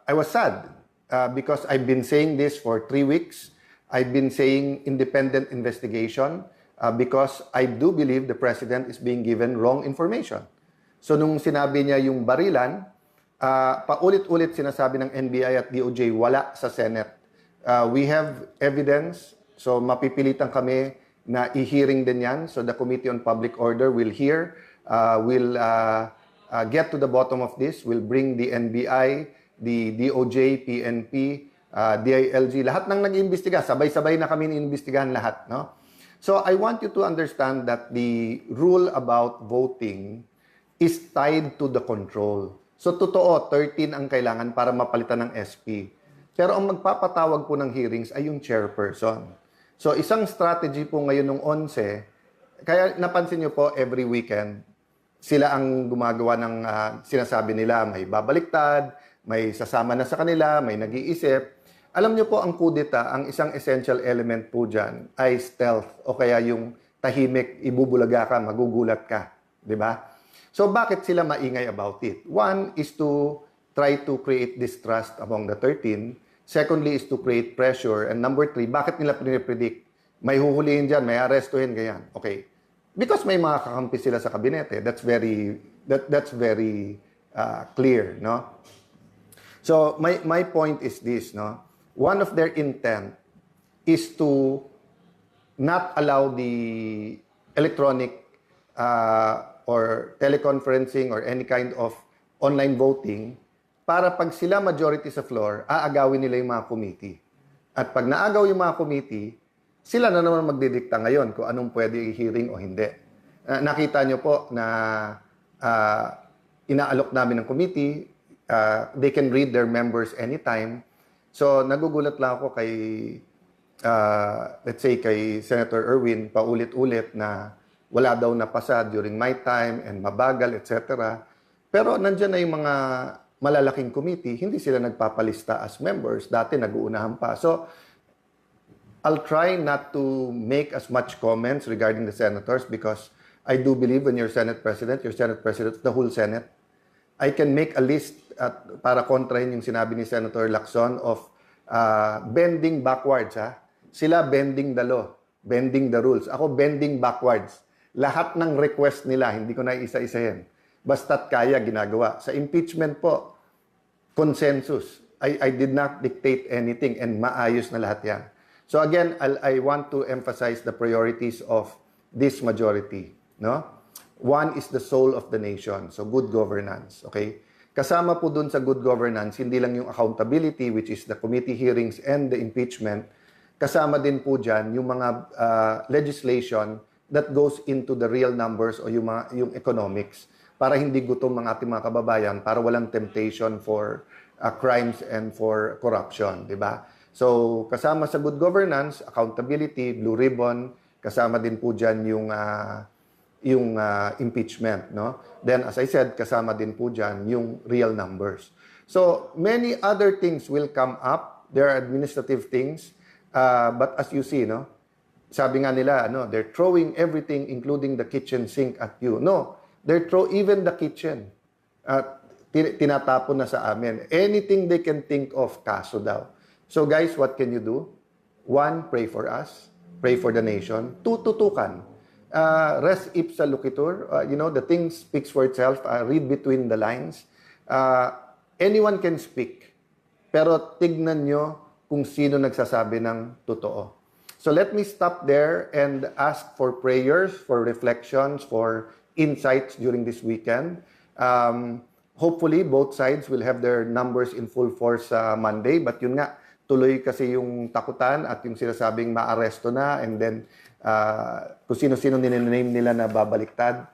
I was sad because I've been saying this for 3 weeks. I've been saying independent investigation because I do believe the President is being given wrong information. So nung sinabi niya yung barilan, paulit-ulit sinasabi ng NBI at DOJ, wala sa Senate. We have evidence, so mapipilitan kami na i-hearing din yan. So the Committee on Public Order will hear, will get to the bottom of this, will bring the NBI, the DOJ, PNP, DILG, lahat ng nag-iimbestiga, sabay-sabay na kami iimbestigahan lahat, no? So I want you to understand that the rule about voting is tied to the control. So totoo, 13 ang kailangan para mapalitan ng SP. Pero ang magpapatawag po ng hearings ay yung chairperson. So isang strategy po ngayon ng 11, kaya napansin nyo po every weekend, sila ang gumagawa ng sinasabi nila, may babaliktad, may sasama na sa kanila, may nag-iisip. Alam nyo po, ang kudeta, ang isang essential element po dyan ay stealth o kaya yung tahimik, ibubulaga ka, magugulat ka. Di ba? So bakit sila maingay about it? One is to try to create distrust among the 13. Secondly is to create pressure. And number 3, bakit nila pinipredict? May huhulihin dyan, may arestuhin, ganyan. Okay. Because may mga kakampi sila sa kabinete. That's very clear, no? So my point is this, no? One of their intent is to not allow the electronic or teleconferencing or any kind of online voting para pag sila majority sa floor, aagawin nila yung mga committee. At pag naagaw yung mga committee, sila na naman magdidikta ngayon kung anong pwede i-hearing o hindi. Nakita nyo po na inaalok namin ng committee, they can read their members anytime. So nagugulat lang ako kay, let's say kay Senator Erwin, paulit-ulit na wala daw napasa during my time and mabagal, etc. Pero nandyan na yung mga malalaking committee, hindi sila nagpapalista as members. Dati nag-uunahan pa. So, I'll try not to make as much comments regarding the senators because I do believe when you're Senate President of the whole Senate. I can make a list para kontrahin yung sinabi ni Senator Lacson of bending backwards. Ha? Sila bending the law, bending the rules. Ako bending backwards. Lahat ng request nila, hindi ko na isa-isahin. Basta't kaya, ginagawa. Sa impeachment po, consensus. I did not dictate anything and maayos na lahat yan. So again, I want to emphasize the priorities of this majority. No? One is the soul of the nation. So good governance. Okay? Kasama po dun sa good governance, hindi lang yung accountability, which is the committee hearings and the impeachment. Kasama din po dyan yung mga legislation that goes into the real numbers o yung economics para hindi gutom ang ating mga kababayan, para walang temptation for crimes and for corruption, di ba? So, kasama sa good governance, accountability, blue ribbon, kasama din po dyan yung impeachment, no? Then, as I said, kasama din po dyan yung real numbers. So, many other things will come up. There are administrative things, but as you see, no? Sabi nga nila, they're throwing everything, including the kitchen sink at you. No, they're even the kitchen. Tinatapon na sa amin. Anything they can think of, kaso daw. So guys, what can you do? One, pray for us. Pray for the nation. Two, tutukan. Res ipsa loquitur. The thing speaks for itself. Read between the lines. Anyone can speak. Pero tignan nyo kung sino nagsasabi ng totoo. So let me stop there and ask for prayers, for reflections, for insights during this weekend. Hopefully, both sides will have their numbers in full force Monday. But yun nga, tuloy kasi yung takutan at yung sinasabing maaresto na and then kung sino-sino ninename nila na babaliktad.